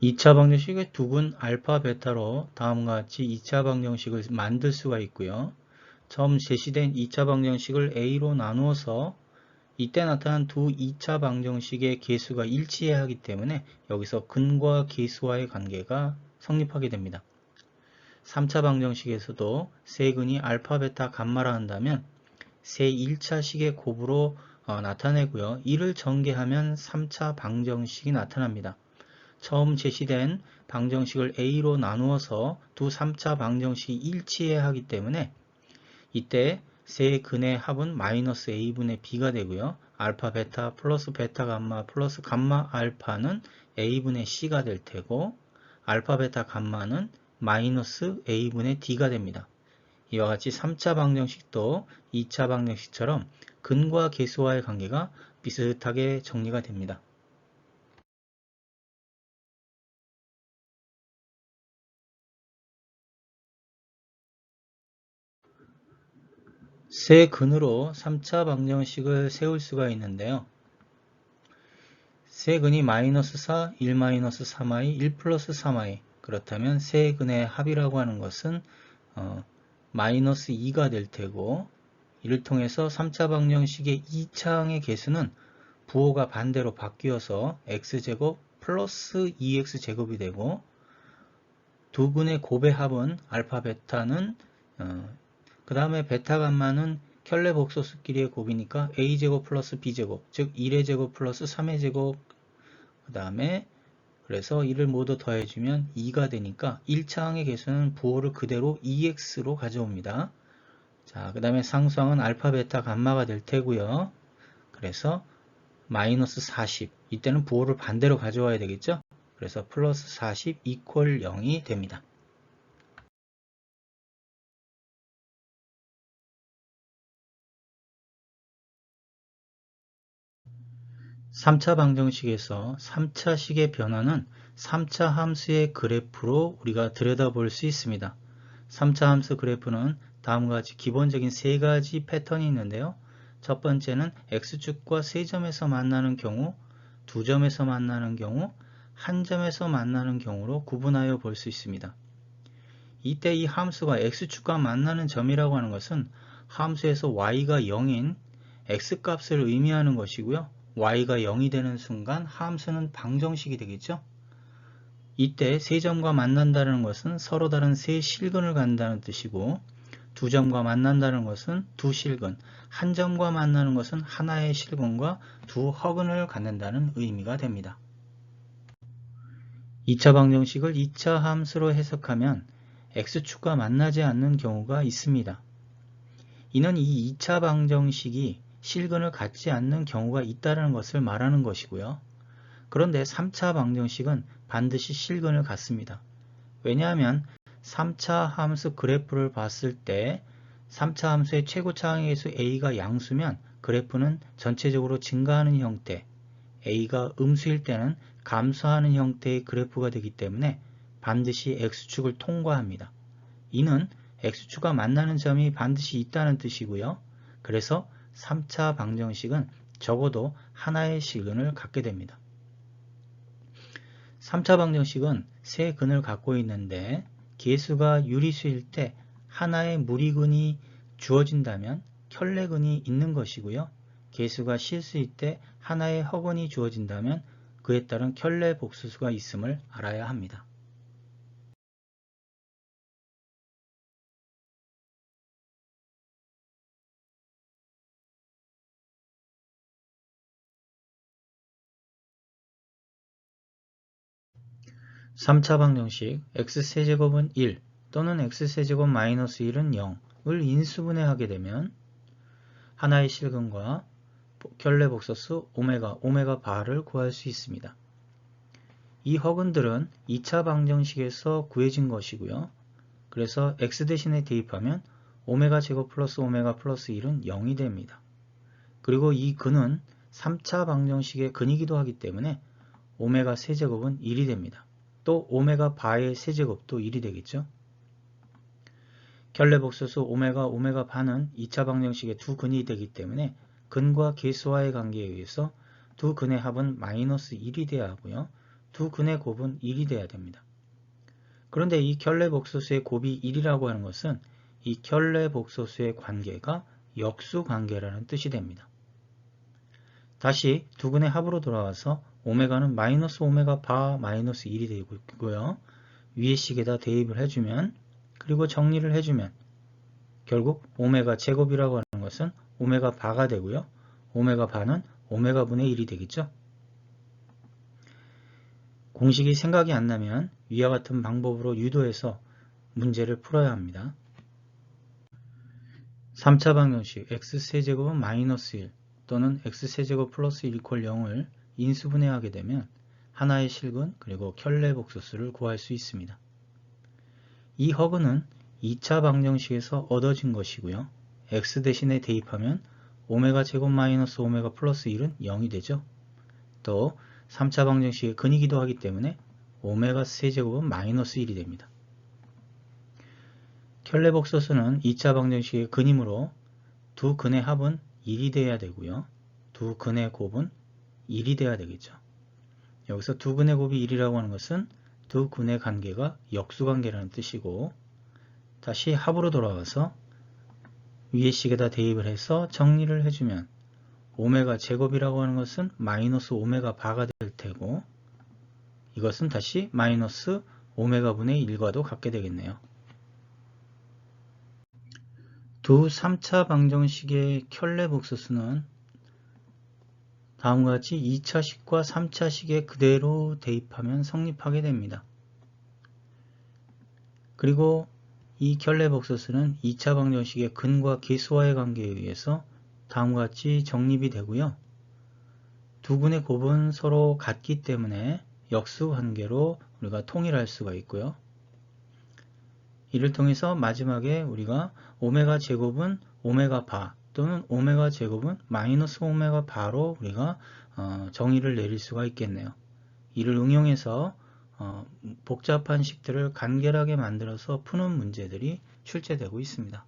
2차 방정식의 두근 알파, 베타로 다음과 같이 2차 방정식을 만들 수가 있고요. 처음 제시된 2차 방정식을 A로 나누어서 이때 나타난 두 2차 방정식의 계수가 일치해야 하기 때문에 여기서 근과 계수와의 관계가 성립하게 됩니다. 3차 방정식에서도 세 근이 알파, 베타, 감마라 한다면 세 1차식의 곱으로 나타내고요. 이를 전개하면 3차 방정식이 나타납니다. 처음 제시된 방정식을 A로 나누어서 두 3차 방정식이 일치해야 하기 때문에 이때 세 근의 합은 마이너스 A분의 B가 되고요. 알파 베타 플러스 베타 감마 플러스 감마 알파는 A분의 C가 될 테고 알파 베타 감마는 마이너스 A분의 D가 됩니다. 이와 같이 3차 방정식도 2차 방정식처럼 근과 계수와의 관계가 비슷하게 정리가 됩니다. 세 근으로 3차 방정식을 세울 수가 있는데요. 세 근이 마이너스 4, 1 마이너스 3i, 1 플러스 3i. 그렇다면 세 근의 합이라고 하는 것은 마이너스 2가 될 테고, 이를 통해서 3차 방정식의 2차항의 개수는 부호가 반대로 바뀌어서 x제곱 플러스 2x제곱이 되고, 두 근의 곱의 합은 알파 베타는 그 다음에 베타 감마는 켤레 복소수끼리의 곱이니까 a제곱 플러스 b제곱, 즉 1의 제곱 플러스 3의 제곱, 그 다음에 그래서 이를 모두 더해주면 2가 되니까 1차항의 개수는 부호를 그대로 2x로 가져옵니다. 자, 그 다음에 상수항은 알파, 베타, 감마가 될 테고요. 그래서 마이너스 40, 이때는 부호를 반대로 가져와야 되겠죠? 그래서 플러스 40 이퀄 0이 됩니다. 3차 방정식에서 3차식의 변화는 3차 함수의 그래프로 우리가 들여다볼 수 있습니다. 3차 함수 그래프는 다음과 같이 기본적인 세 가지 패턴이 있는데요. 첫 번째는 x축과 세 점에서 만나는 경우, 두 점에서 만나는 경우, 한 점에서 만나는 경우로 구분하여 볼 수 있습니다. 이때 이 함수가 x축과 만나는 점이라고 하는 것은 함수에서 y가 0인 x값을 의미하는 것이고요. y가 0이 되는 순간 함수는 방정식이 되겠죠. 이때 세 점과 만난다는 것은 서로 다른 세 실근을 간다는 뜻이고, 두 점과 만난다는 것은 두 실근, 한 점과 만나는 것은 하나의 실근과 두 허근을 갖는다는 의미가 됩니다. 2차 방정식을 2차 함수로 해석하면 x축과 만나지 않는 경우가 있습니다. 이는 이 2차 방정식이 실근을 갖지 않는 경우가 있다는 것을 말하는 것이고요. 그런데 3차 방정식은 반드시 실근을 갖습니다. 왜냐하면 3차 함수 그래프를 봤을 때 3차 함수의 최고차항의 개수 a가 양수면 그래프는 전체적으로 증가하는 형태, a가 음수일 때는 감소하는 형태의 그래프가 되기 때문에 반드시 x축을 통과합니다. 이는 x축과 만나는 점이 반드시 있다는 뜻이고요. 그래서 3차 방정식은 적어도 하나의 실근을 갖게 됩니다. 3차 방정식은 세 근을 갖고 있는데 개수가 유리수일 때 하나의 무리근이 주어진다면 켤레근이 있는 것이고요. 개수가 실수일 때 하나의 허근이 주어진다면 그에 따른 켤레 복수수가 있음을 알아야 합니다. (3차) 방정식 x세제곱은 1 또는 x세제곱 마이너스 1은 0을 인수분해하게 되면 하나의 실근과 켤레 복소수 오메가 바를 구할 수 있습니다. 이 허근들은 2차 방정식에서 구해진 것이고요. 그래서 x 대신에 대입하면 오메가 제곱 플러스 오메가 플러스 1은 0이 됩니다. 그리고 이 근은 3차 방정식의 근이기도 하기 때문에 오메가 세제곱은 1이 됩니다. 또 오메가 바의 세제곱도 1이 되겠죠. 켤레 복소수 오메가 바는 2차 방정식의 두 근이 되기 때문에 근과 계수와의 관계에 의해서 두 근의 합은 마이너스 1이 되어야 하고요. 두 근의 곱은 1이 돼야 됩니다. 그런데 이 켤레복소수의 곱이 1이라고 하는 것은 이 켤레복소수의 관계가 역수관계라는 뜻이 됩니다. 다시 두 근의 합으로 돌아와서 오메가는 마이너스 오메가 바 마이너스 1이 되고 있고요. 위의 식에다 대입을 해주면 그리고 정리를 해주면 결국 오메가 제곱이라고 하는 것은 오메가 바가 되고요. 오메가 바는 오메가 분의 1이 되겠죠. 공식이 생각이 안 나면 위와 같은 방법으로 유도해서 문제를 풀어야 합니다. 3차 방정식 x세제곱은 마이너스 1 또는 x세제곱 플러스 1 이퀄 0을 인수분해하게 되면 하나의 실근 그리고 켤레복소수를 구할 수 있습니다. 이 허근은 2차 방정식에서 얻어진 것이고요. x 대신에 대입하면 오메가 제곱 마이너스 오메가 플러스 1은 0이 되죠. 또 3차 방정식의 근이기도 하기 때문에 오메가 세제곱은 마이너스 1이 됩니다. 켤레복소수는 2차 방정식의 근이므로 두 근의 합은 1이 돼야 되고요. 두 근의 곱은 1이 돼야 되겠죠. 여기서 두 근의 곱이 1이라고 하는 것은 두 근의 관계가 역수관계라는 뜻이고 다시 합으로 돌아와서 위의 식에다 대입을 해서 정리를 해주면 오메가 제곱이라고 하는 것은 마이너스 오메가 바가 될 테고 이것은 다시 마이너스 오메가 분의 1과도 같게 되겠네요. 두 3차 방정식의 켤레복소수는 다음과 같이 2차식과 3차식에 그대로 대입하면 성립하게 됩니다. 그리고 이 켤레복소수는 2차 방정식의 근과 계수와의 관계에 의해서 다음과 같이 정립이 되고요. 두 근의 곱은 서로 같기 때문에 역수관계로 우리가 통일할 수가 있고요. 이를 통해서 마지막에 우리가 오메가 제곱은 오메가 바 또는 오메가 제곱은 마이너스 오메가 바로 우리가 정의를 내릴 수가 있겠네요. 이를 응용해서 복잡한 식들을 간결하게 만들어서 푸는 문제들이 출제되고 있습니다.